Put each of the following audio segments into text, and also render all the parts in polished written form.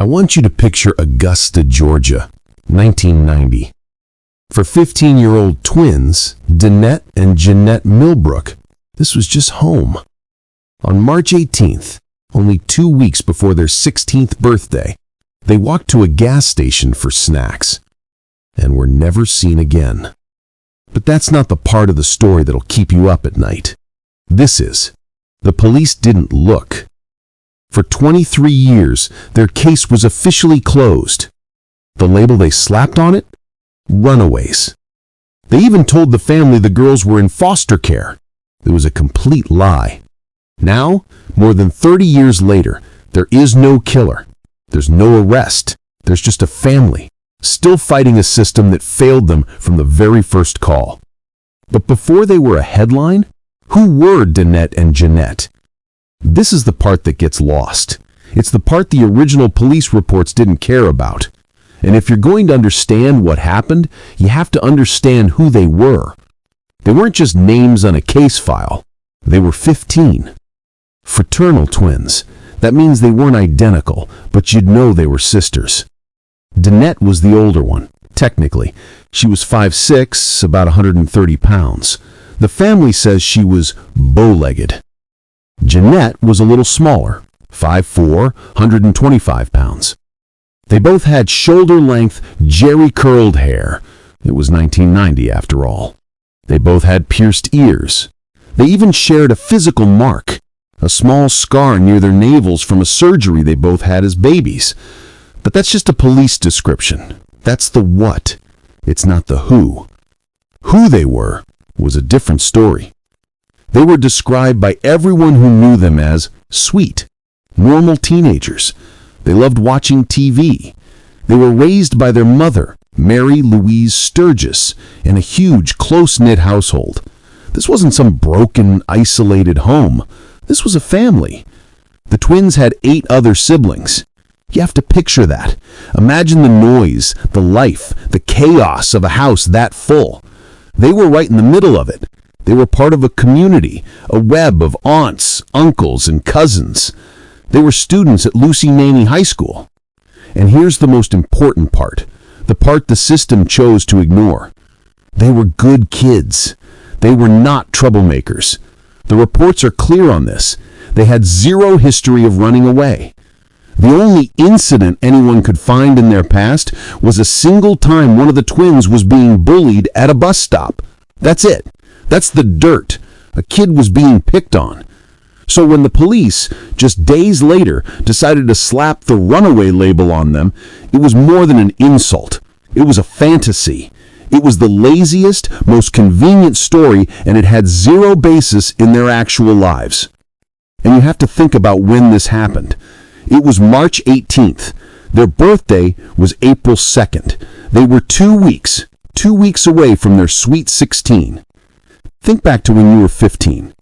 I want you to picture Augusta, Georgia, 1990. For 15-year-old twins, Dannette and Jeannette Millbrook, this was just home. On March 18th, only 2 weeks before their 16th birthday, they walked to a gas station for snacks and were never seen again. But that's not the part of the story that'll keep you up at night. This is. The police didn't look. For 23 years, their case was officially closed. The label they slapped on it? Runaways. They even told the family the girls were in foster care. It was a complete lie. Now, more than 30 years later, there is no killer. There's no arrest. There's just a family, still fighting a system that failed them from the very first call. But before they were a headline, who were Dannette and Jeannette? This is the part that gets lost. It's the part the original police reports didn't care about. And if you're going to understand what happened, you have to understand who they were. They weren't just names on a case file. They were 15. Fraternal twins. That means they weren't identical, but you'd know they were sisters. Dannette was the older one, technically. She was 5'6", about 130 pounds. The family says she was bow-legged. Jeannette was a little smaller, 5'4", 125 pounds. They both had shoulder-length, jerry-curled hair. It was 1990 after all. They both had pierced ears. They even shared a physical mark, a small scar near their navels from a surgery they both had as babies. But that's just a police description. That's the what. It's not the who. Who they were was a different story. They were described by everyone who knew them as sweet, normal teenagers. They loved watching TV. They were raised by their mother, Mary Louise Sturgis, in a huge, close-knit household. This wasn't some broken, isolated home. This was a family. The twins had 8 other siblings. You have to picture that. Imagine the noise, the life, the chaos of a house that full. They were right in the middle of it. They were part of a community, a web of aunts, uncles, and cousins. They were students at Lucy Naney High School. And here's the most important part, the part the system chose to ignore. They were good kids. They were not troublemakers. The reports are clear on this. They had zero history of running away. The only incident anyone could find in their past was a single time one of the twins was being bullied at a bus stop. That's it. That's the dirt. A kid was being picked on. So when the police, just days later, decided to slap the runaway label on them, it was more than an insult. It was a fantasy. It was the laziest, most convenient story, and it had zero basis in their actual lives. And you have to think about when this happened. It was March 18th. Their birthday was April 2nd. They were 2 weeks away from their sweet 16. Think back to when you were 15.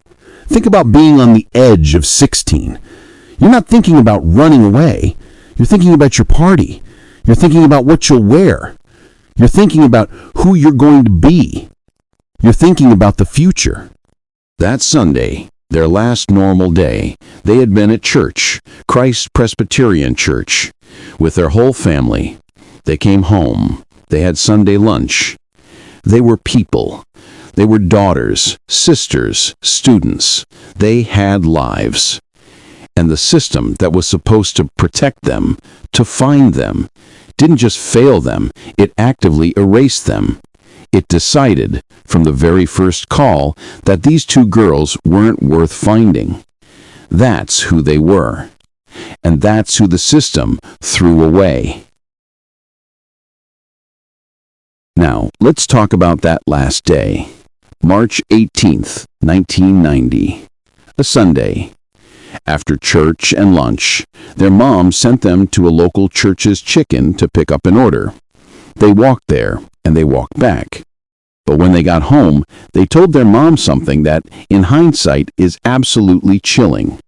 Think about being on the edge of 16. You're not thinking about running away. You're thinking about your party. You're thinking about what you'll wear. You're thinking about who you're going to be. You're thinking about the future. That Sunday, their last normal day, they had been at church, Christ Presbyterian Church, with their whole family. They came home. They had Sunday lunch. They were people. They were daughters, sisters, students. They had lives. And the system that was supposed to protect them, to find them, didn't just fail them, it actively erased them. It decided, from the very first call, that these 2 girls weren't worth finding. That's who they were. And that's who the system threw away. Now, let's talk about that last day. March 18th, 1990. A Sunday. After church and lunch, their mom sent them to a local church's chicken to pick up an order. They walked there, and they walked back. But when they got home, they told their mom something that, in hindsight, is absolutely chilling.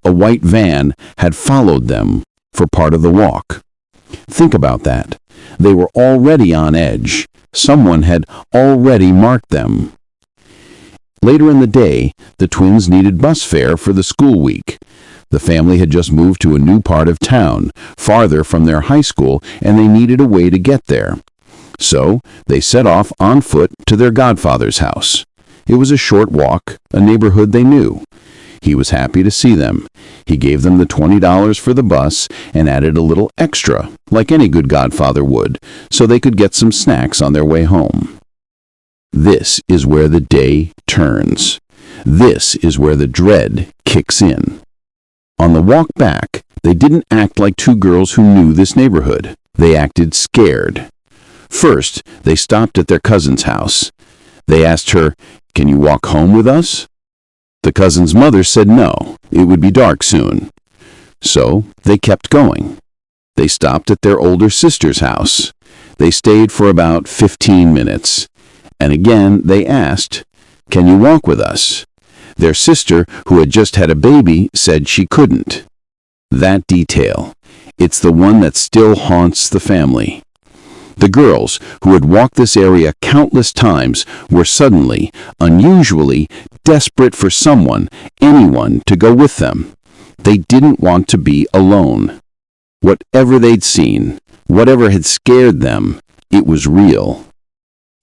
A white van had followed them for part of the walk. Think about that. They were already on edge. Someone had already marked them. Later in the day, the twins needed bus fare for the school week. The family had just moved to a new part of town, farther from their high school, and they needed a way to get there. So they set off on foot to their godfather's house. It was a short walk, a neighborhood they knew. He was happy to see them. He gave them the $20 for the bus and added a little extra, like any good godfather would, so they could get some snacks on their way home. This is where the day turns. This is where the dread kicks in. On the walk back, they didn't act like two girls who knew this neighborhood. They acted scared. First, they stopped at their cousin's house. They asked her, "Can you walk home with us?" The cousin's mother said no, it would be dark soon. So they kept going. They stopped at their older sister's house. They stayed for about 15 minutes. And again they asked, "Can you walk with us?" Their sister, who had just had a baby, said she couldn't. That detail, it's the one that still haunts the family. The girls, who had walked this area countless times, were suddenly, unusually, desperate for someone, anyone, to go with them. They didn't want to be alone. Whatever they'd seen, whatever had scared them, it was real.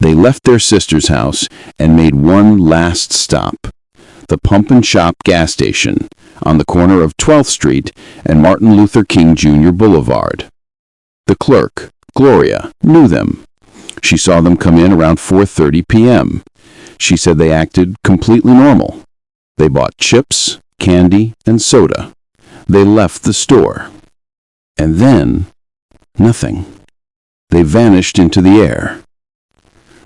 They left their sister's house and made one last stop. The Pump and Shop gas station, on the corner of 12th Street and Martin Luther King Jr. Boulevard. The clerk, Gloria, knew them. She saw them come in around 4:30 p.m. She said they acted completely normal. They bought chips, candy, and soda. They left the store. And then, nothing. They vanished into the air.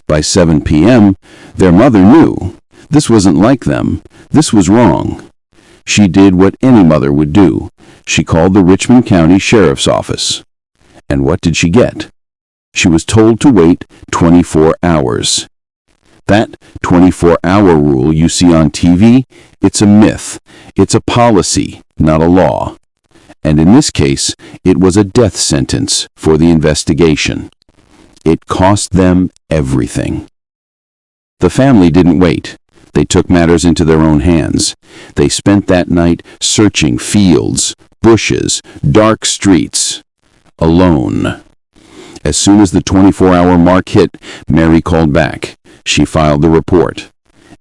By 7 p.m., their mother knew. This wasn't like them. This was wrong. She did what any mother would do. She called the Richmond County Sheriff's Office. And what did she get? She was told to wait 24 hours. That 24-hour rule you see on TV, it's a myth. It's a policy, not a law. And in this case, it was a death sentence for the investigation. It cost them everything. The family didn't wait. They took matters into their own hands. They spent that night searching fields, bushes, dark streets, alone. As soon as the 24-hour mark hit, Mary called back. She filed the report.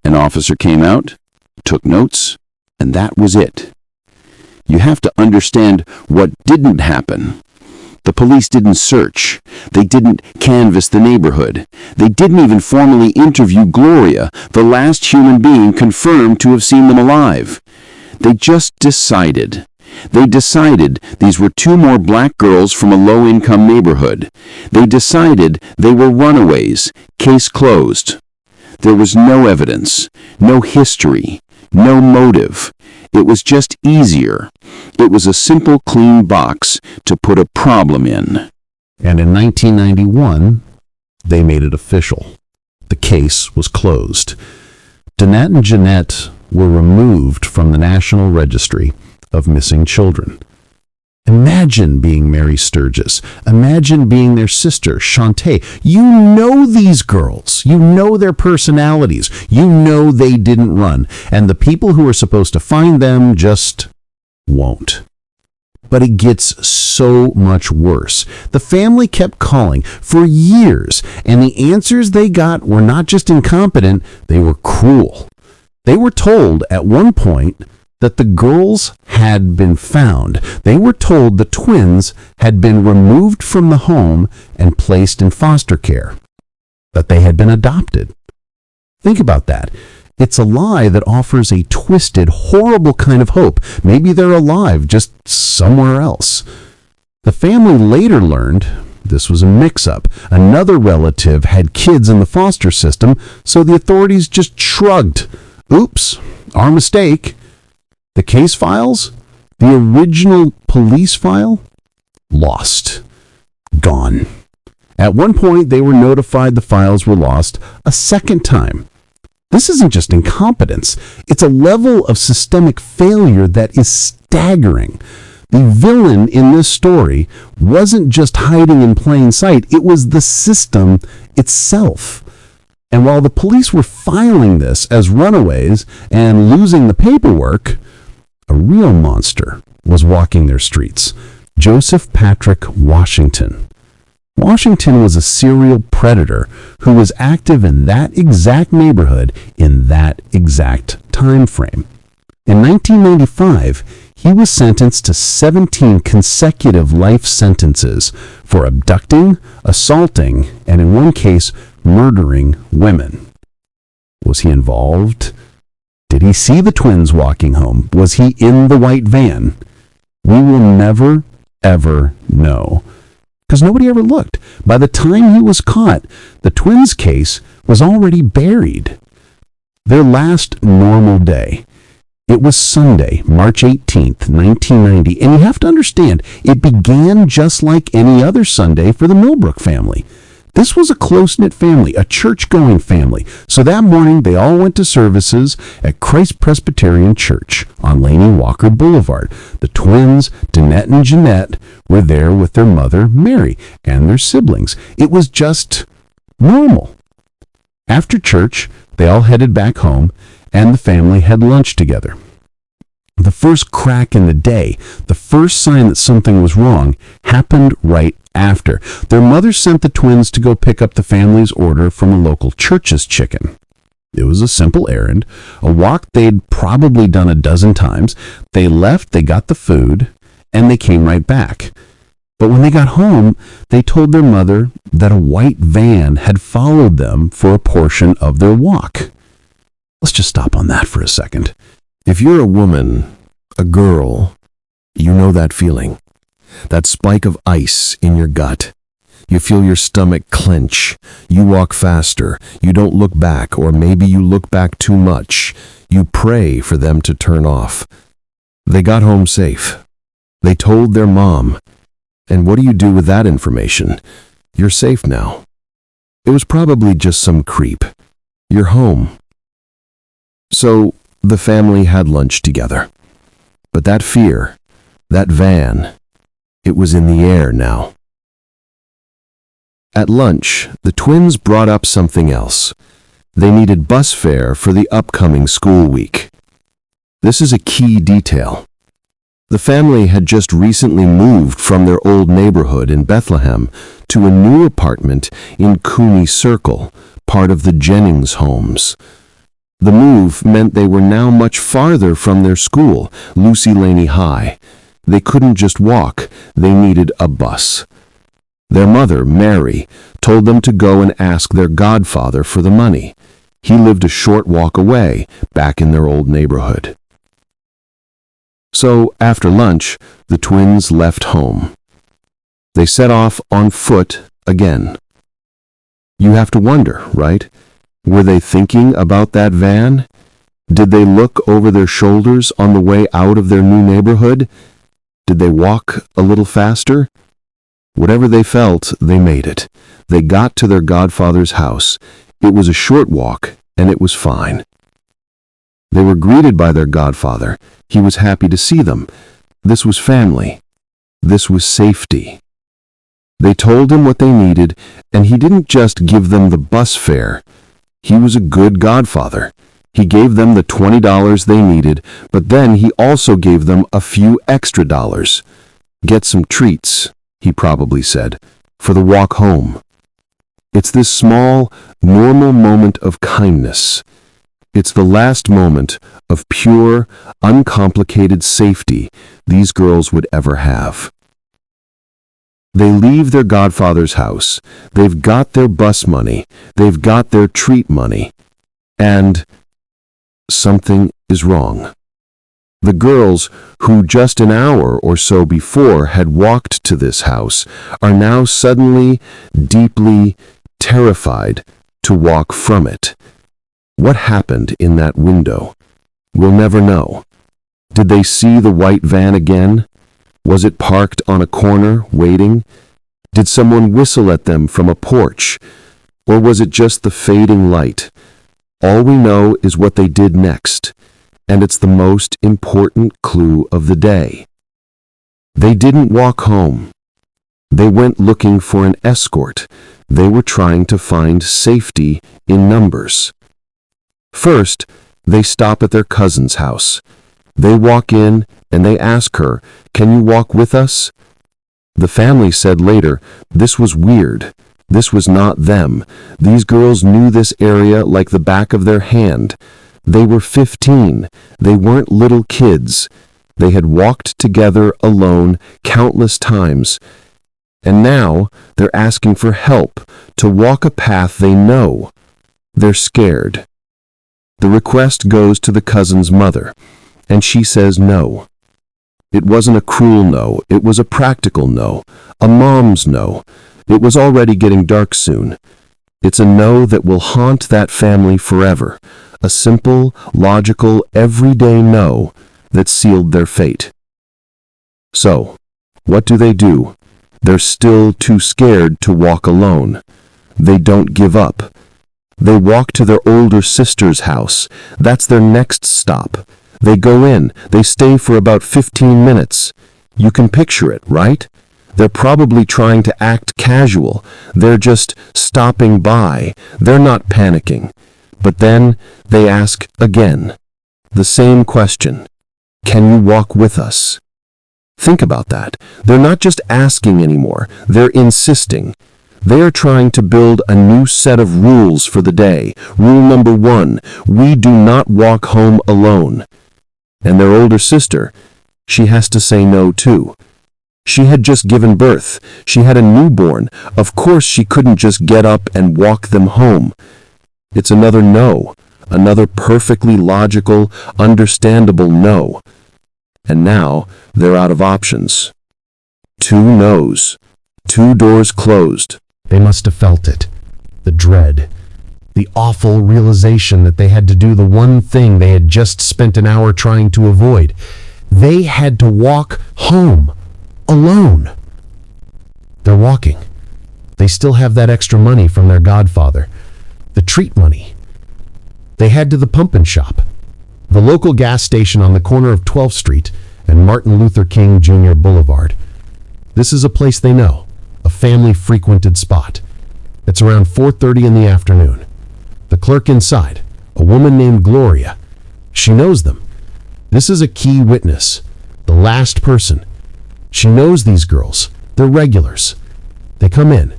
An officer came out, took notes, and that was it. You have to understand what didn't happen. The police didn't search. They didn't canvass the neighborhood. They didn't even formally interview Gloria, the last human being confirmed to have seen them alive. They just decided. They decided these were two more black girls from a low-income neighborhood. They decided they were runaways. Case closed. There was no evidence, no history, no motive. It was just easier. It was a simple, clean box to put a problem in. And in 1991, they made it official. The case was closed. Dannette and Jeannette were removed from the National Registry of Missing Children. Imagine being Mary Sturgis. Imagine being their sister, Shantae. You know these girls. You know their personalities. You know they didn't run. And the people who are supposed to find them just won't. But it gets so much worse. The family kept calling for years, and the answers they got were not just incompetent, they were cruel. They were told at one point that the girls had been found. They were told the twins had been removed from the home and placed in foster care, that they had been adopted. Think about that. It's a lie that offers a twisted, horrible kind of hope. Maybe they're alive, just somewhere else. The family later learned this was a mix-up. Another relative had kids in the foster system, so the authorities just shrugged. Oops, our mistake. The case files, the original police file, lost, gone. At one point, they were notified the files were lost a second time. This isn't just incompetence. It's a level of systemic failure that is staggering. The villain in this story wasn't just hiding in plain sight. It was the system itself. And while the police were filing this as runaways and losing the paperwork, A real monster was walking their streets. Joseph Patrick Washington. Washington was a serial predator who was active in that exact neighborhood in that exact time frame. In 1995, he was sentenced to 17 consecutive life sentences for abducting, assaulting, and in one case, murdering women. Was he involved? Did he see the twins walking home? Was he in the white van? We will never, ever know, because nobody ever looked. By the time he was caught, the twins' case was already buried. Their last normal day. It was Sunday, March 18th, 1990, and you have to understand, it began just like any other Sunday for the Millbrook family. This was a close-knit family, a church-going family. So that morning, they all went to services at Christ Presbyterian Church on Laney Walker Boulevard. The twins, Dannette and Jeannette, were there with their mother, Mary, and their siblings. It was just normal. After church, they all headed back home, and the family had lunch together. The first crack in the day, the first sign that something was wrong, happened right after. Their mother sent the twins to go pick up the family's order from a local church's chicken. It was a simple errand, a walk they'd probably done a dozen times. They left, they got the food, and they came right back. But when they got home, they told their mother that a white van had followed them for a portion of their walk. Let's just stop on that for a second. If you're a woman, a girl, you know that feeling. That spike of ice in your gut. You feel your stomach clench. You walk faster. You don't look back, or maybe you look back too much. You pray for them to turn off. They got home safe. They told their mom. And what do you do with that information? You're safe now. It was probably just some creep. You're home. So the family had lunch together. But that fear, that van, it was in the air now. At lunch, the twins brought up something else. They needed bus fare for the upcoming school week. This is a key detail. The family had just recently moved from their old neighborhood in Bethlehem to a new apartment in Cooney Circle, part of the Jennings homes. The move meant they were now much farther from their school, Lucy Laney High. They couldn't just walk, they needed a bus. Their mother, Mary, told them to go and ask their godfather for the money. He lived a short walk away, back in their old neighborhood. So, after lunch, the twins left home. They set off on foot again. You have to wonder, right? Were they thinking about that van? Did they look over their shoulders on the way out of their new neighborhood? Did they walk a little faster? Whatever they felt, they made it. They got to their godfather's house. It was a short walk, and it was fine. They were greeted by their godfather. He was happy to see them. This was family. This was safety. They told him what they needed, and he didn't just give them the bus fare. He was a good godfather. He gave them the $20 they needed, but then he also gave them a few extra dollars. Get some treats, he probably said, for the walk home. It's this small, normal moment of kindness. It's the last moment of pure, uncomplicated safety these girls would ever have. They leave their godfather's house. They've got their bus money. They've got their treat money. And something is wrong. The girls, who just an hour or so before had walked to this house, are now suddenly, deeply terrified to walk from it. What happened in that window? We'll never know. Did they see the white van again? Was it parked on a corner, waiting? Did someone whistle at them from a porch? Or was it just the fading light? All we know is what they did next, and it's the most important clue of the day. They didn't walk home. They went looking for an escort. They were trying to find safety in numbers. First, they stop at their cousin's house. They walk in and they ask her, "Can you walk with us?" The family said later, this was weird. This was not them. These girls knew this area like the back of their hand. They were 15. They weren't little kids. They had walked together alone countless times. And now they're asking for help to walk a path they know. They're scared. The request goes to the cousin's mother, and she says no. It wasn't a cruel no, it was a practical no, a mom's no. It was already getting dark soon. It's a no that will haunt that family forever, a simple, logical, everyday no that sealed their fate. So, what do? They're still too scared to walk alone. They don't give up. They walk to their older sister's house. That's their next stop. They go in. They stay for about 15 minutes. You can picture it, right? They're probably trying to act casual. They're just stopping by. They're not panicking. But then they ask again. The same question. Can you walk with us? Think about that. They're not just asking anymore. They're insisting. They are trying to build a new set of rules for the day. Rule number 1, we do not walk home alone. And their older sister, she has to say no too. She had just given birth. She had a newborn. Of course she couldn't just get up and walk them home. It's another no, another perfectly logical, understandable no. And now they're out of options. 2 no's, 2 doors closed. They must have felt it. The dread. The awful realization that they had to do the one thing they had just spent an hour trying to avoid. They had to walk home. Alone. They're walking. They still have that extra money from their godfather. The treat money. They head to the pumpkin shop. The local gas station on the corner of 12th Street and Martin Luther King Jr. Boulevard. This is a place they know. A family-frequented spot. It's around 4:30 in the afternoon. The clerk inside, a woman named Gloria. She knows them. This is a key witness. The last person. She knows these girls. They're regulars. They come in.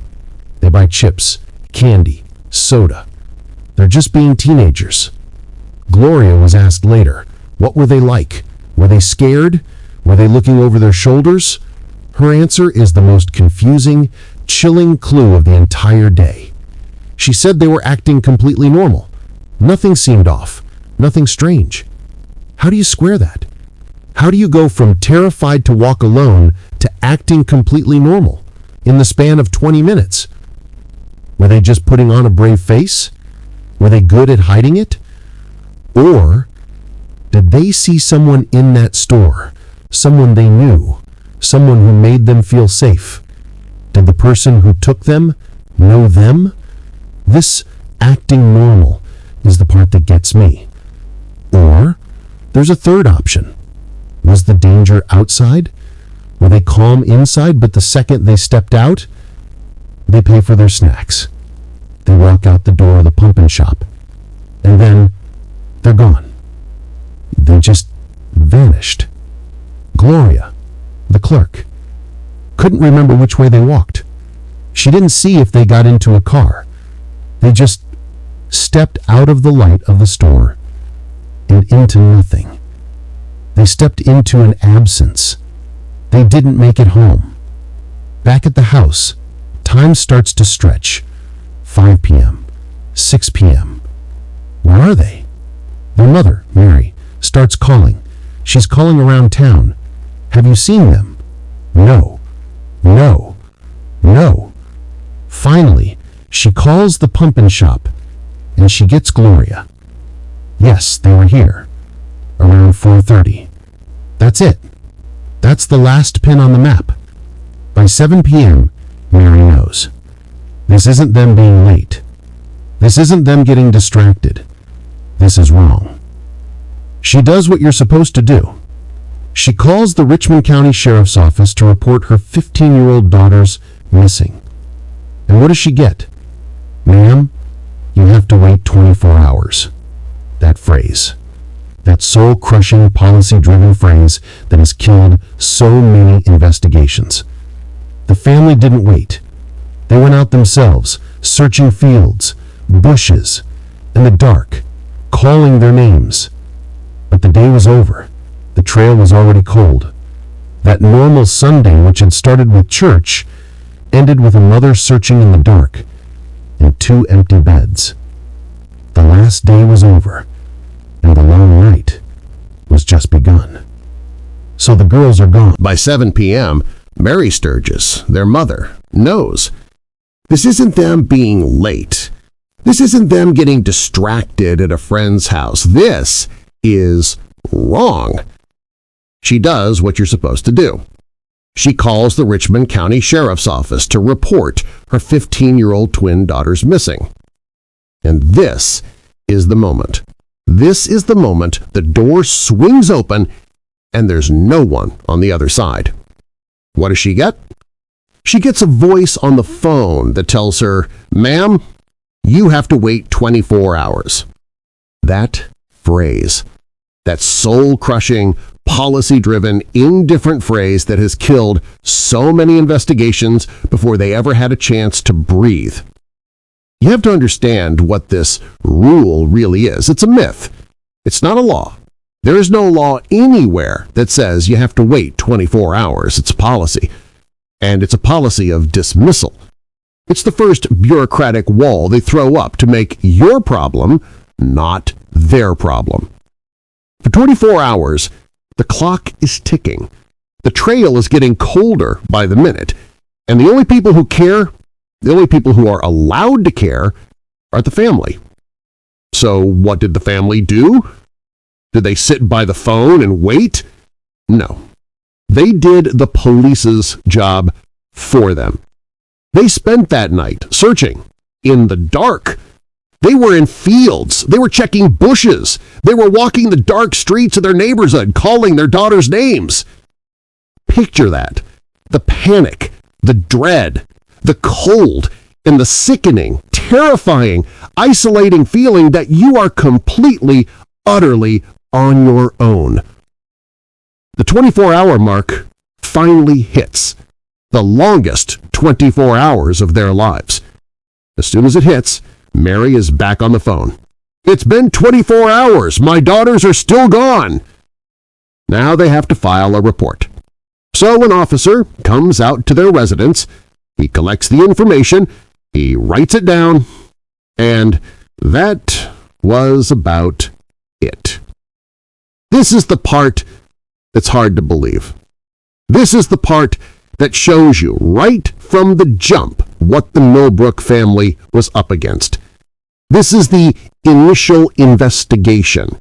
They buy chips, candy, soda. They're just being teenagers. Gloria was asked later, what were they like? Were they scared? Were they looking over their shoulders? Her answer is the most confusing, chilling clue of the entire day. She said they were acting completely normal. Nothing seemed off. Nothing strange. How do you square that? How do you go from terrified to walk alone to acting completely normal in the span of 20 minutes? Were they just putting on a brave face? Were they good at hiding it? Or did they see someone in that store, someone they knew, someone who made them feel safe? Did the person who took them know them? This acting normal is the part that gets me. Or there's a third option. Was the danger outside? Were they calm inside, but the second they stepped out, they pay for their snacks. They walk out the door of the pumpkin shop, and then they're gone. They just vanished. Gloria, the clerk, couldn't remember which way they walked. She didn't see if they got into a car. They just stepped out of the light of the store and into nothing. They stepped into an absence. They didn't make it home. Back at the house, time starts to stretch. 5 p.m., 6 p.m. Where are they? Their mother, Mary, starts calling. She's calling around town. Have you seen them? No. No. No. Finally, she calls the pumpkin shop, and she gets Gloria. Yes, they were here. Around 4:30. That's it. That's the last pin on the map. By 7 p.m., Mary knows. This isn't them being late. This isn't them getting distracted. This is wrong. She does what you're supposed to do. She calls the Richmond County Sheriff's Office to report her 15-year-old daughter's missing. And what does she get? Ma'am, you have to wait 24 hours. That phrase. That soul-crushing, policy-driven phrase that has killed so many investigations. The family didn't wait. They went out themselves, searching fields, bushes, in the dark, calling their names. But the day was over. The trail was already cold. That normal Sunday, which had started with church, ended with a mother searching in the dark and 2 empty beds. The last day was over, and the long night was just begun. So the girls are gone. By 7 p.m., Mary Sturgis, their mother, knows. This isn't them being late. This isn't them getting distracted at a friend's house. This is wrong. She does what you're supposed to do. She calls the Richmond County Sheriff's Office to report her 15-year-old twin daughters missing. And this is the moment. This is the moment the door swings open and there's no one on the other side. What does she get? She gets a voice on the phone that tells her, "Ma'am, you have to wait 24 hours. That phrase, that soul-crushing, policy-driven, indifferent phrase that has killed so many investigations before they ever had a chance to breathe. You have to understand what this rule really is. It's a myth. It's not a law. There is no law anywhere that says you have to wait 24 hours. It's a policy. And it's a policy of dismissal. It's the first bureaucratic wall they throw up to make your problem not their problem. For 24 hours, the clock is ticking. The trail is getting colder by the minute. And the only people who care, the only people who are allowed to care, are the family. So what did the family do? Did they sit by the phone and wait? No. They did the police's job for them. They spent that night searching in the dark. They were in fields. They were checking bushes. They were walking the dark streets of their neighborhood, calling their daughters' names. Picture that. The panic, the dread, the cold, and the sickening, terrifying, isolating feeling that you are completely, utterly on your own. The 24-hour mark finally hits. The longest 24 hours of their lives. As soon as it hits, Mary is back on the phone. "It's been 24 hours. My daughters are still gone." Now they have to file a report. So an officer comes out to their residence. He collects the information. He writes it down. And that was about it. This is the part that's hard to believe. This is the part that shows you right from the jump what the Millbrook family was up against. This is the initial investigation.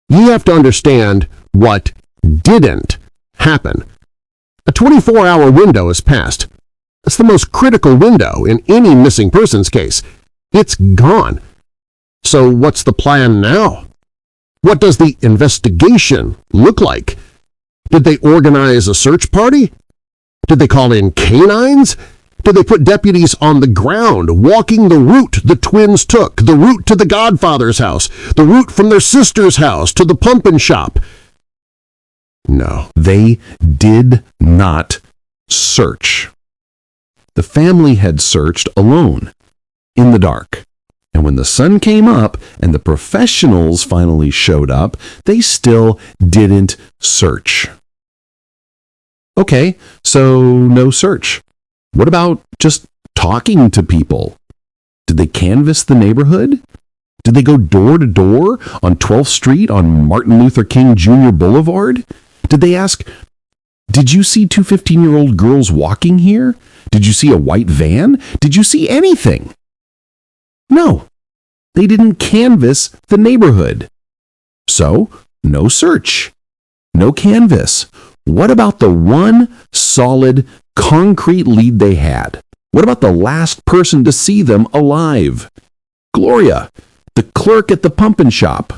You have to understand what didn't happen. A 24-hour window has passed. That's the most critical window in any missing persons case. It's gone. So what's the plan now? What does the investigation look like? Did they organize a search party? Did they call in canines? Did they put deputies on the ground, walking the route the twins took, the route to the godfather's house, the route from their sister's house to the pumpkin shop? No, They did not search. The family had searched alone, in the dark. And when the sun came up and the professionals finally showed up, they still didn't search. Okay, so no search. What about just talking to people? Did they canvass the neighborhood? Did they go door to door on 12th Street on Martin Luther King Jr. Boulevard? Did they ask, "Did you see 2 15-year-old girls walking here? Did you see a white van? Did you see anything?" No, they didn't canvass the neighborhood. So, no search, no canvass. What about the one solid, concrete lead they had? What about the last person to see them alive? Gloria, the clerk at the pumpkin shop.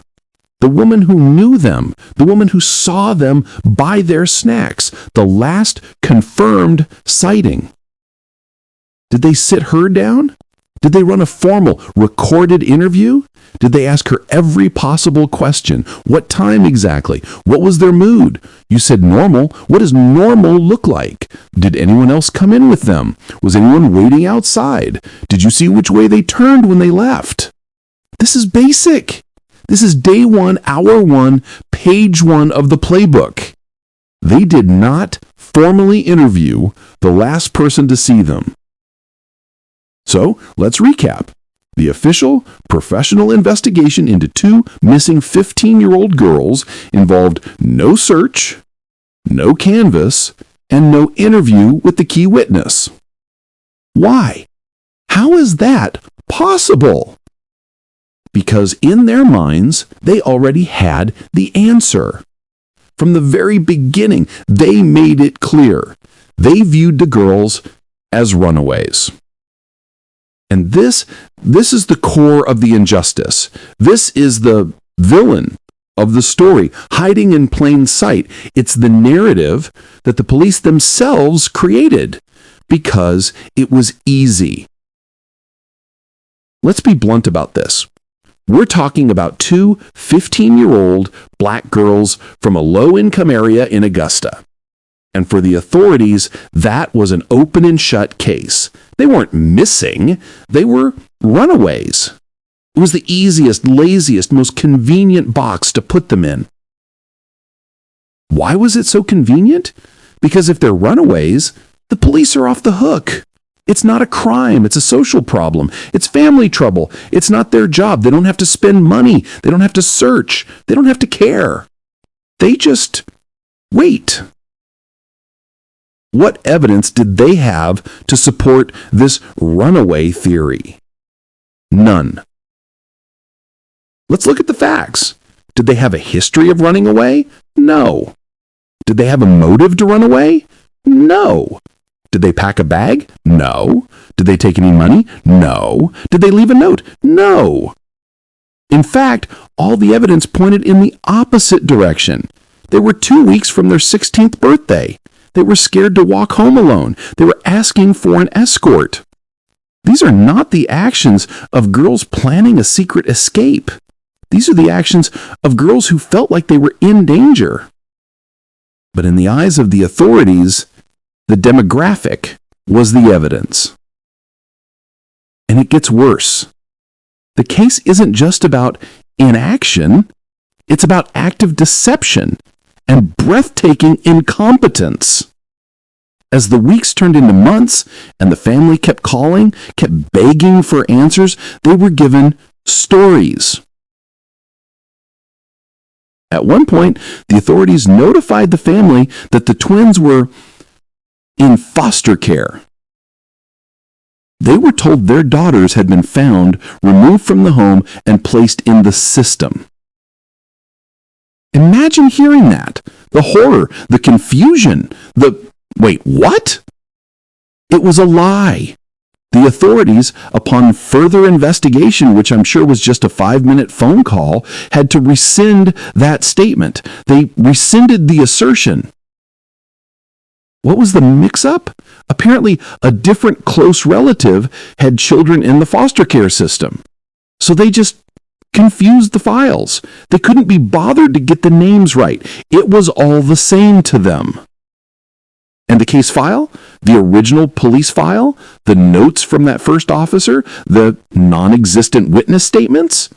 The woman who knew them, the woman who saw them buy their snacks, the last confirmed sighting. Did they sit her down? Did they run a formal, recorded interview? Did they ask her every possible question? What time exactly? What was their mood? You said normal. What does normal look like? Did anyone else come in with them? Was anyone waiting outside? Did you see which way they turned when they left? This is basic. This is day 1, hour 1, page 1 of the playbook. They did not formally interview the last person to see them. So, let's recap. The official, professional investigation into 2 missing 15-year-old girls involved no search, no canvass, and no interview with the key witness. Why? How is that possible? Because in their minds, they already had the answer. From the very beginning, they made it clear. They viewed the girls as runaways. And this is the core of the injustice. This is the villain of the story, hiding in plain sight. It's the narrative that the police themselves created because it was easy. Let's be blunt about this. We're talking about 2 15-year-old black girls from a low-income area in Augusta. And for the authorities, that was an open and shut case. They weren't missing. They were runaways. It was the easiest, laziest, most convenient box to put them in. Why was it so convenient? Because if they're runaways, the police are off the hook. It's not a crime. It's a social problem. It's family trouble. It's not their job. They don't have to spend money. They don't have to search. They don't have to care. They just wait. What evidence did they have to support this runaway theory? None. Let's look at the facts. Did they have a history of running away? No. Did they have a motive to run away? No. Did they pack a bag? No. Did they take any money? No. Did they leave a note? No. In fact, all the evidence pointed in the opposite direction. They were 2 weeks from their 16th birthday. They were scared to walk home alone. They were asking for an escort. These are not the actions of girls planning a secret escape. These are the actions of girls who felt like they were in danger. But in the eyes of the authorities, the demographic was the evidence. And it gets worse. The case isn't just about inaction, it's about active deception and breathtaking incompetence. As the weeks turned into months and the family kept calling, kept begging for answers, they were given stories. At one point, the authorities notified the family that the twins were in foster care. They were told their daughters had been found, removed from the home, and placed in the system. Imagine hearing that. The horror, the confusion, wait, what? It was a lie. The authorities, upon further investigation, which I'm sure was just a 5-minute phone call, had to rescind that statement. They rescinded the assertion. What was the mix-up? Apparently, a different close relative had children in the foster care system. So they just confused the files. They couldn't be bothered to get the names right. It was all the same to them. And the case file, the original police file, the notes from that first officer, the non-existent witness statements,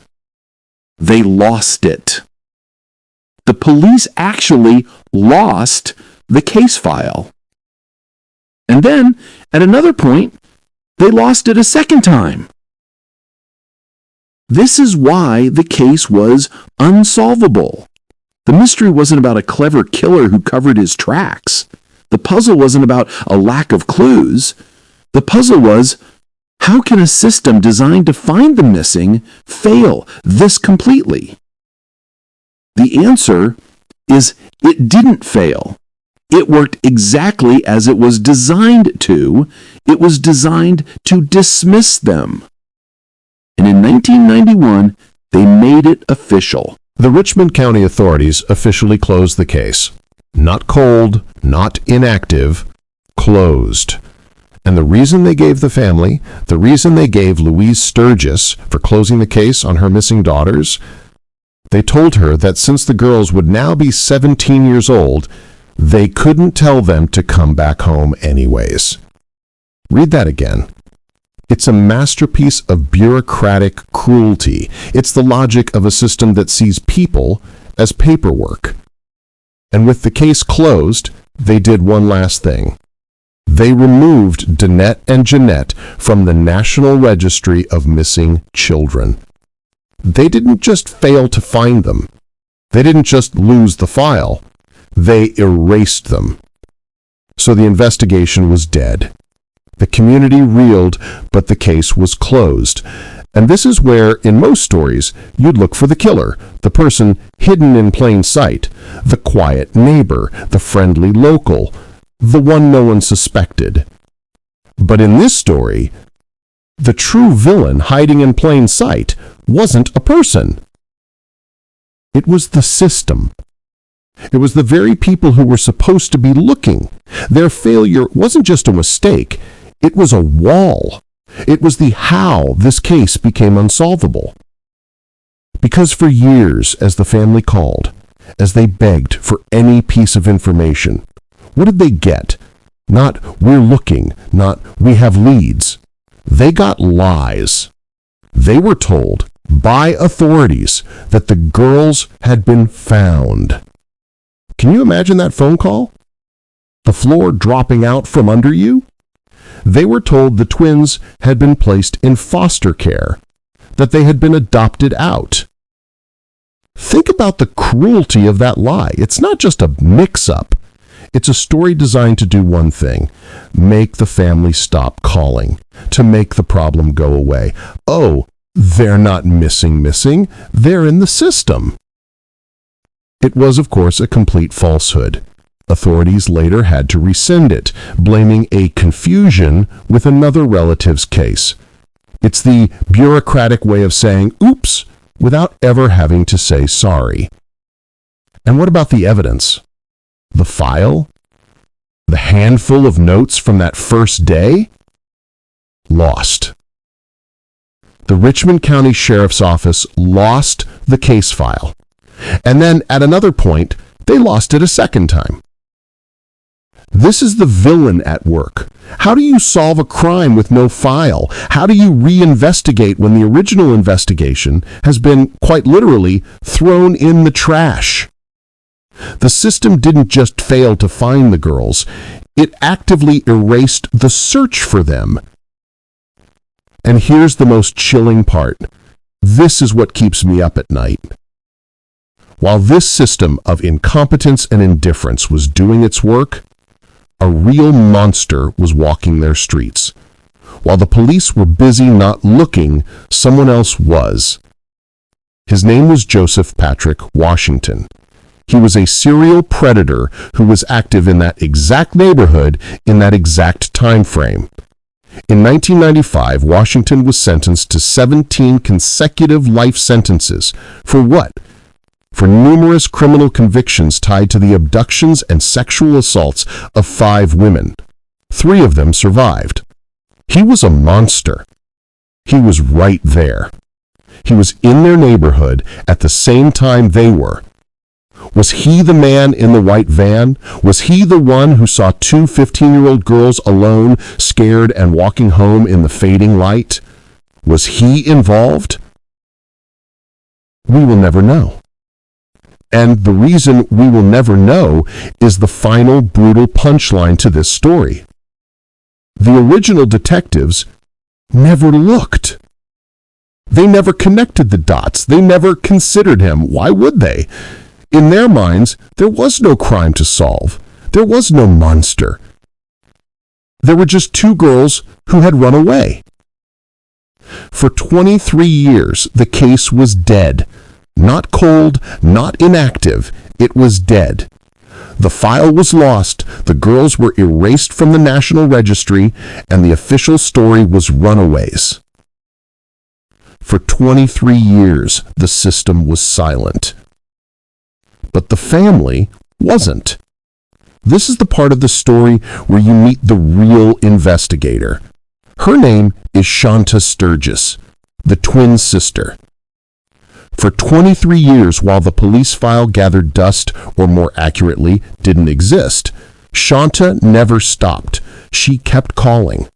they lost it. The police actually lost the case file. And then, at another point, they lost it a second time. This is why the case was unsolvable. The mystery wasn't about a clever killer who covered his tracks. The puzzle wasn't about a lack of clues. The puzzle was, how can a system designed to find the missing fail this completely? The answer is it didn't fail. It worked exactly as it was designed to. It was designed to dismiss them. And in 1991, they made it official. The Richmond County authorities officially closed the case. Not cold, not inactive, closed. And the reason they gave the family, the reason they gave Louise Sturgis for closing the case on her missing daughters, they told her that since the girls would now be 17 years old, they couldn't tell them to come back home anyways. Read that again. It's a masterpiece of bureaucratic cruelty. It's the logic of a system that sees people as paperwork. And with the case closed, they did one last thing. They removed Dannette and Jeannette from the National Registry of Missing Children. They didn't just fail to find them. They didn't just lose the file. They erased them. So the investigation was dead. The community reeled, but the case was closed. And this is where, in most stories, you'd look for the killer, the person hidden in plain sight, the quiet neighbor, the friendly local, the one no one suspected. But in this story, the true villain hiding in plain sight wasn't a person. It was the system. It was the very people who were supposed to be looking. Their failure wasn't just a mistake. It was a wall. It was the how this case became unsolvable. Because for years, as the family called, as they begged for any piece of information, what did they get? Not "we're looking," not "we have leads." They got lies. They were told by authorities that the girls had been found. Can you imagine that phone call? The floor dropping out from under you? They were told the twins had been placed in foster care, that they had been adopted out. Think about the cruelty of that lie. It's not just a mix-up. It's a story designed to do one thing: make the family stop calling, to make the problem go away. Oh, they're not missing, they're in the system. It was, of course, a complete falsehood. Authorities later had to rescind it, blaming a confusion with another relative's case. It's the bureaucratic way of saying oops without ever having to say sorry. And what about the evidence? The file? The handful of notes from that first day? Lost. The Richmond County Sheriff's Office lost the case file. And then at another point, they lost it a second time. This is the villain at work. How do you solve a crime with no file? How do you reinvestigate when the original investigation has been, quite literally, thrown in the trash? The system didn't just fail to find the girls, it actively erased the search for them. And here's the most chilling part. This is what keeps me up at night. While this system of incompetence and indifference was doing its work, a real monster was walking their streets. While the police were busy not looking, someone else was. His name was Joseph Patrick Washington. He was a serial predator who was active in that exact neighborhood in that exact time frame. In 1995, Washington was sentenced to 17 consecutive life sentences. For what? For numerous criminal convictions tied to the abductions and sexual assaults of 5 women. 3 of them survived. He was a monster. He was right there. He was in their neighborhood at the same time they were. Was he the man in the white van? Was he the one who saw 2 15-year-old girls alone, scared and walking home in the fading light? Was he involved? We will never know. And the reason we will never know is the final brutal punchline to this story. The original detectives never looked. They never connected the dots. They never considered him. Why would they? In their minds, there was no crime to solve. There was no monster. There were just 2 girls who had run away. For 23 years, the case was dead. Not cold, not inactive. It was dead. The file was lost, the girls were erased from the National Registry, and the official story was runaways. For 23 years, the system was silent. But the family wasn't. This is the part of the story where you meet the real investigator. Her name is Shanta Sturgis, the twin sister. For 23 years, while the police file gathered dust, or more accurately, didn't exist, Shanta never stopped. She kept calling.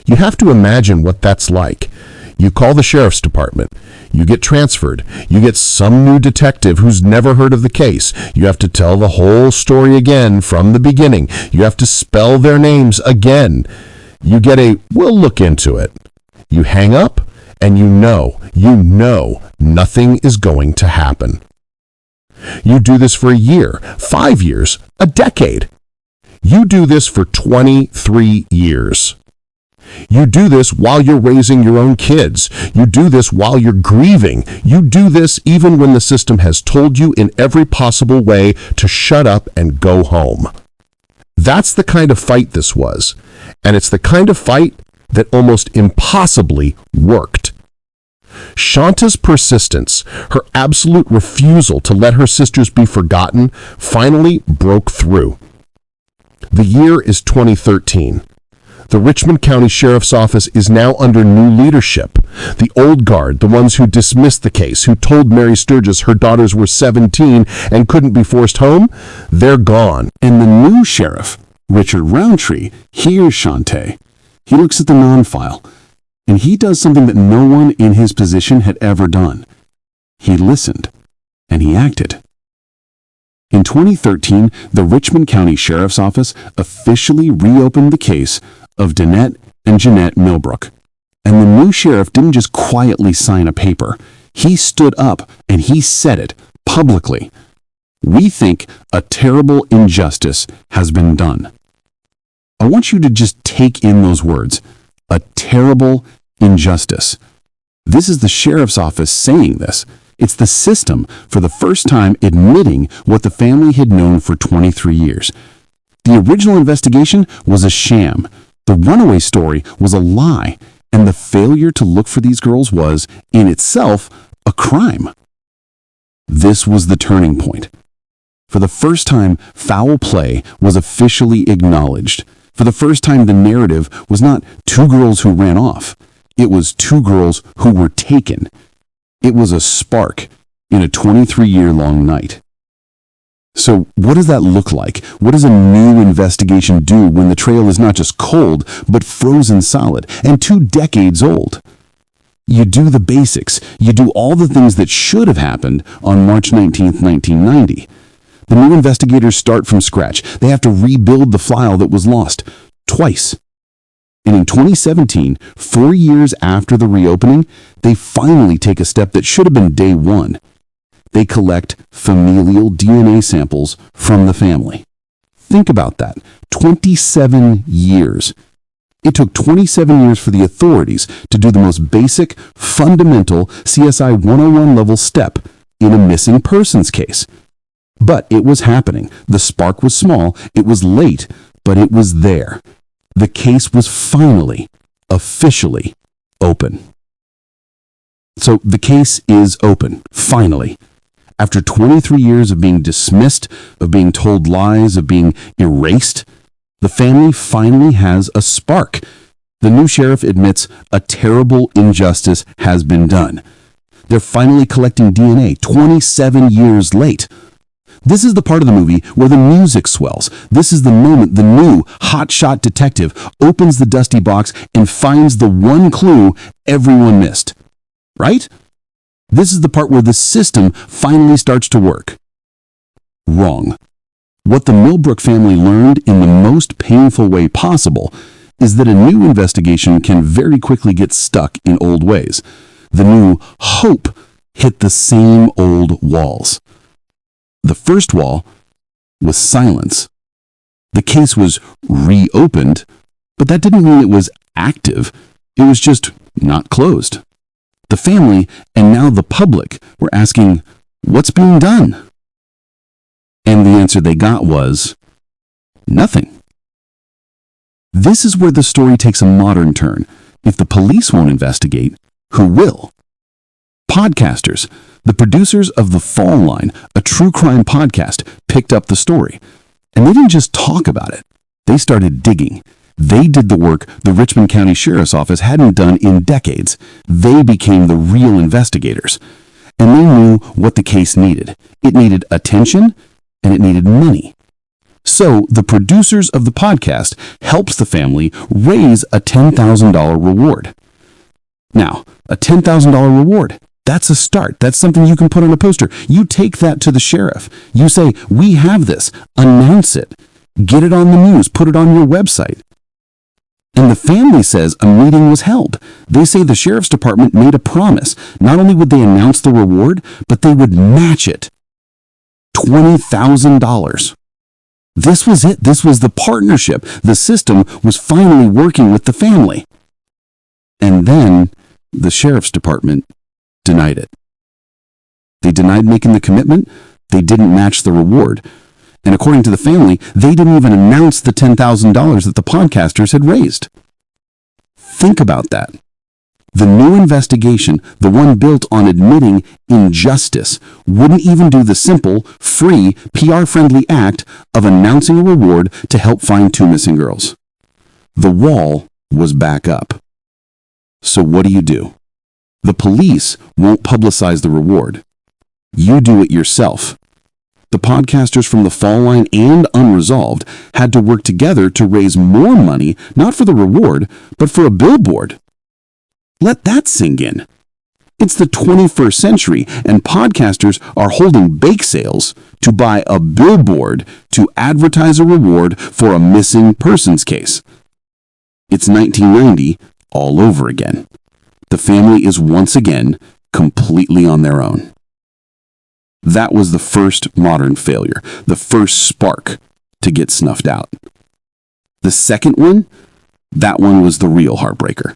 You have to imagine what that's like. You call the sheriff's department. You get transferred. You get some new detective who's never heard of the case. You have to tell the whole story again from the beginning. You have to spell their names again. You get a, "we'll look into it." You hang up, and you know nothing is going to happen. You do this for a year, 5 years, a decade. You do this for 23 years. You do this while you're raising your own kids. You do this while you're grieving. You do this even when the system has told you in every possible way to shut up and go home. That's the kind of fight this was, and it's the kind of fight that almost impossibly worked. Shanta's persistence, her absolute refusal to let her sisters be forgotten, finally broke through. The year is 2013. The Richmond County Sheriff's Office is now under new leadership. The old guard, the ones who dismissed the case, who told Mary Sturgis her daughters were 17 and couldn't be forced home, they're gone. And the new sheriff, Richard Roundtree, hears Shante. He looks at the non-file, and he does something that no one in his position had ever done. He listened, and he acted. In 2013, the Richmond County Sheriff's Office officially reopened the case of Dannette and Jeannette Millbrook. And the new sheriff didn't just quietly sign a paper. He stood up and he said it publicly. "We think a terrible injustice has been done." I want you to just take in those words. A terrible injustice. This is the sheriff's office saying this. It's the system for the first time admitting what the family had known for 23 years. The original investigation was a sham. The runaway story was a lie. And the failure to look for these girls was, in itself, a crime. This was the turning point. For the first time, foul play was officially acknowledged. For the first time, the narrative was not two girls who ran off. It was two girls who were taken. It was a spark in a 23-year-long night. So what does that look like? What does a new investigation do when the trail is not just cold, but frozen solid and 2 decades old? You do the basics. You do all the things that should have happened on March 19th, 1990. The new investigators start from scratch. They have to rebuild the file that was lost twice. And in 2017, 4 years after the reopening, they finally take a step that should have been day one. They collect familial DNA samples from the family. Think about that. 27 years. It took 27 years for the authorities to do the most basic, fundamental CSI 101 level step in a missing persons case. But it was happening. The spark was small, it was late, but it was there. The case was finally, officially open. So the case is open, finally. After 23 years of being dismissed, of being told lies, of being erased, the family finally has a spark. The new sheriff admits a terrible injustice has been done. They're finally collecting DNA 27 years late. This is the part of the movie where the music swells. This is the moment the new hotshot detective opens the dusty box and finds the one clue everyone missed. Right? This is the part where the system finally starts to work. Wrong. What the Millbrook family learned in the most painful way possible is that a new investigation can very quickly get stuck in old ways. The new hope hit the same old walls. The first wall was silence. The case was reopened, but that didn't mean it was active. It was just not closed. The family, and now the public, were asking, what's being done? And the answer they got was, nothing. This is where the story takes a modern turn. If the police won't investigate, who will? Podcasters, the producers of The Fall Line, a true crime podcast, picked up the story. And they didn't just talk about it. They started digging. They did the work the Richmond County Sheriff's Office hadn't done in decades. They became the real investigators. And they knew what the case needed. It needed attention, and it needed money. So the producers of the podcast helped the family raise a $10,000 reward. Now, a $10,000 reward, that's a start. That's something you can put on a poster. You take that to the sheriff. You say, we have this. Announce it. Get it on the news. Put it on your website. And the family says a meeting was held. They say the sheriff's department made a promise. Not only would they announce the reward, but they would match it. $20,000. This was it. This was the partnership. The system was finally working with the family. And then the sheriff's department denied it. They denied making the commitment. They didn't match the reward. And according to the family, they didn't even announce the $10,000 that the podcasters had raised. Think about that. The new investigation, the one built on admitting injustice, wouldn't even do the simple, free, PR-friendly act of announcing a reward to help find two missing girls. The wall was back up. So what do? The police won't publicize the reward. You do it yourself. The podcasters from the Fall Line and Unresolved had to work together to raise more money, not for the reward, but for a billboard. Let that sink in. It's the 21st century, and podcasters are holding bake sales to buy a billboard to advertise a reward for a missing persons case. It's 1990 all over again. The family is once again completely on their own. That was the first modern failure, the first spark to get snuffed out. The second one, that one was the real heartbreaker.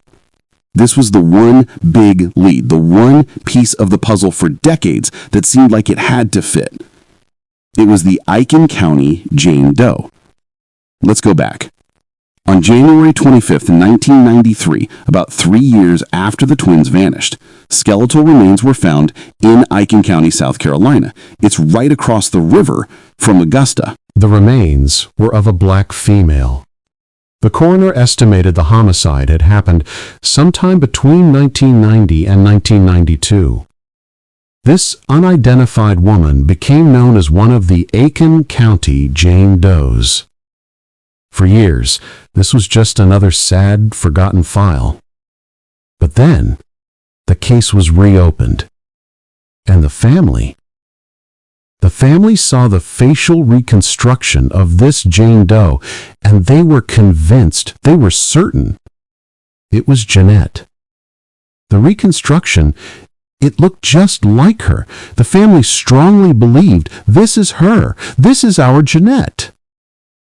This was the one big lead, the one piece of the puzzle for decades that seemed like it had to fit. It was the Aiken County Jane Doe. Let's go back. On January 25th, 1993, about 3 years after the twins vanished, skeletal remains were found in Aiken County, South Carolina. It's right across the river from Augusta. The remains were of a black female. The coroner estimated the homicide had happened sometime between 1990 and 1992. This unidentified woman became known as one of the Aiken County Jane Does. For years, this was just another sad, forgotten file. But then, the case was reopened. And the family saw the facial reconstruction of this Jane Doe, and they were convinced, they were certain, it was Jeannette. The reconstruction, it looked just like her. The family strongly believed, this is her, this is our Jeannette.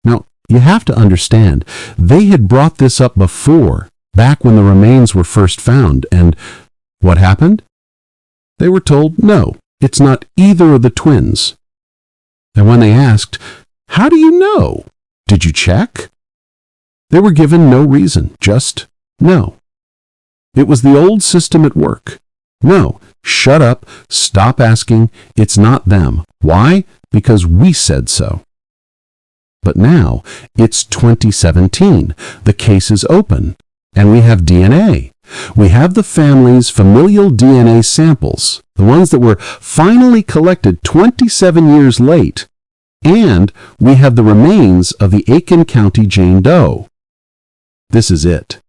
Now, you have to understand, they had brought this up before, back when the remains were first found, and what happened? They were told, no, it's not either of the twins. And when they asked, how do you know? Did you check? They were given no reason, just no. It was the old system at work. No, shut up, stop asking, it's not them. Why? Because we said so. But now, it's 2017. The case is open, and we have DNA. We have the family's familial DNA samples, the ones that were finally collected 27 years late, and we have the remains of the Aiken County Jane Doe. This is it.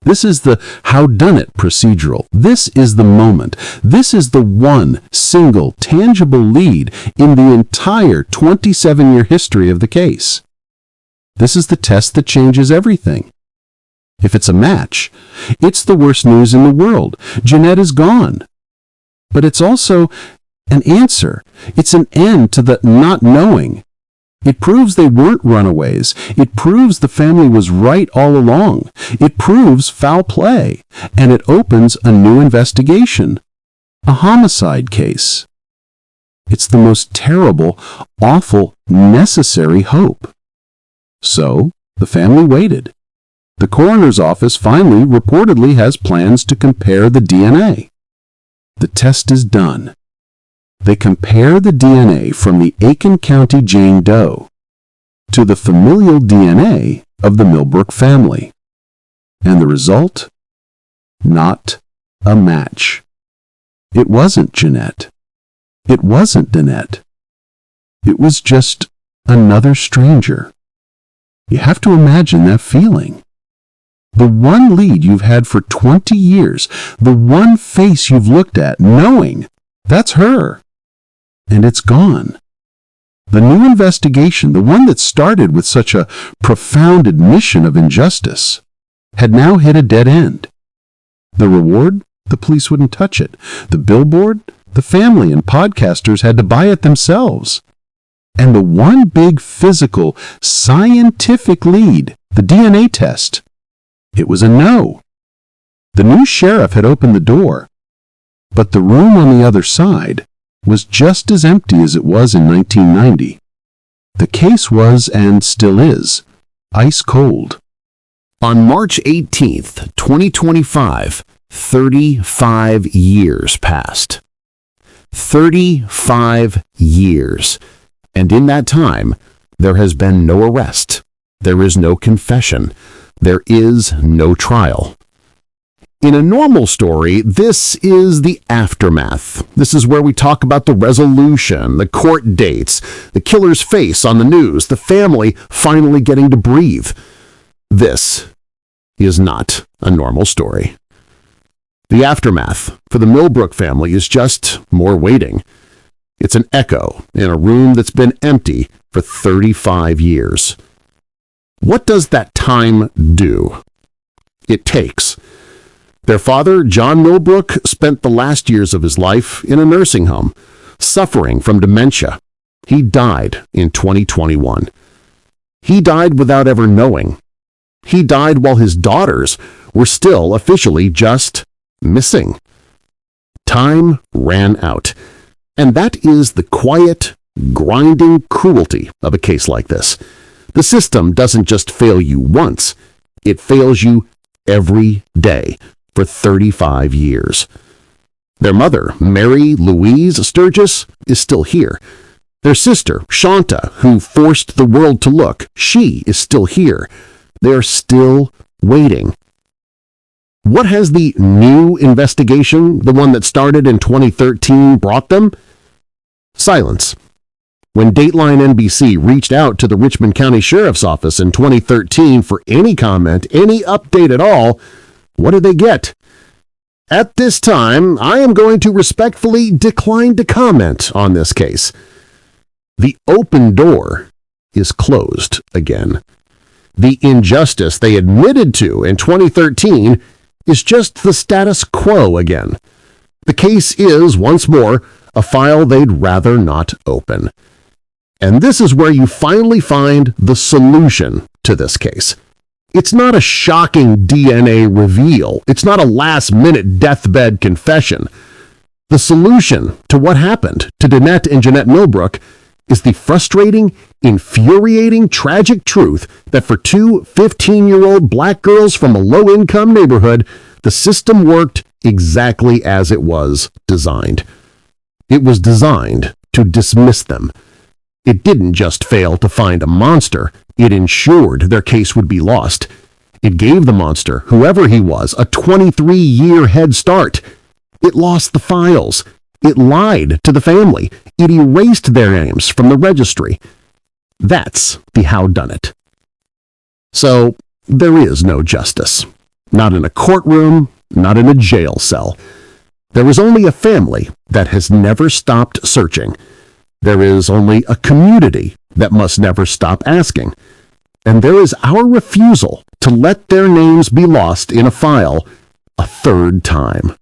This is the howdunit procedural. This is the moment. This is the one single tangible lead in the entire 27-year history of the case. This is the test that changes everything. If it's a match, it's the worst news in the world. Jeannette is gone. But it's also an answer. It's an end to the not knowing. It proves they weren't runaways. It proves the family was right all along. It proves foul play. And it opens a new investigation. A homicide case. It's the most terrible, awful, necessary hope. So, the family waited. The coroner's office finally reportedly has plans to compare the DNA. The test is done. They compare the DNA from the Aiken County Jane Doe to the familial DNA of the Millbrook family. And the result? Not a match. It wasn't Jeannette. It wasn't Dannette. It was just another stranger. You have to imagine that feeling. The one lead you've had for 20 years, the one face you've looked at, knowing that's her. And it's gone. The new investigation, the one that started with such a profound admission of injustice, had now hit a dead end. The reward? The police wouldn't touch it. The billboard? The family and podcasters had to buy it themselves. And the one big physical, scientific lead, the DNA test, it was a no. The new sheriff had opened the door, but the room on the other side was just as empty as it was in 1990. The case was, and still is, ice cold. On March 18th, 2025, 35 years passed. 35 years. And in that time, there has been no arrest. There is no confession. There is no trial. In a normal story, this is the aftermath. This is where we talk about the resolution, the court dates, the killer's face on the news, the family finally getting to breathe. This is not a normal story. The aftermath for the Millbrook family is just more waiting. It's an echo in a room that's been empty for 35 years. What does that time do? It takes. Their father, John Millbrook, spent the last years of his life in a nursing home, suffering from dementia. He died in 2021. He died without ever knowing. He died while his daughters were still officially just missing. Time ran out. And that is the quiet, grinding cruelty of a case like this. The system doesn't just fail you once, it fails you every day for 35 years. Their mother, Mary Louise Sturgis, is still here. Their sister, Shanta, who forced the world to look, she is still here. They're still waiting. What has the new investigation, the one that started in 2013, brought them? Silence. When Dateline NBC reached out to the Richmond County Sheriff's Office in 2013 for any comment, any update at all, what did they get? At this time, I am going to respectfully decline to comment on this case. The open door is closed again. The injustice they admitted to in 2013 is just the status quo again. The case is, once more, a file they'd rather not open. And this is where you finally find the solution to this case. It's not a shocking DNA reveal. It's not a last-minute deathbed confession. The solution to what happened to Dannette and Jeannette Millbrook is the frustrating, infuriating, tragic truth that for two 15-year-old black girls from a low-income neighborhood, the system worked exactly as it was designed. It was designed to dismiss them. It didn't just fail to find a monster, it ensured their case would be lost. It gave the monster, whoever he was, a 23-year head start. It lost the files. It lied to the family. It erased their names from the registry. That's the howdunit. So, there is no justice. Not in a courtroom, not in a jail cell. There is only a family that has never stopped searching. There is only a community that must never stop asking. And there is our refusal to let their names be lost in a file a third time.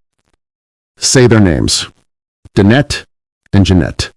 Say their names. Dannette and Jeannette.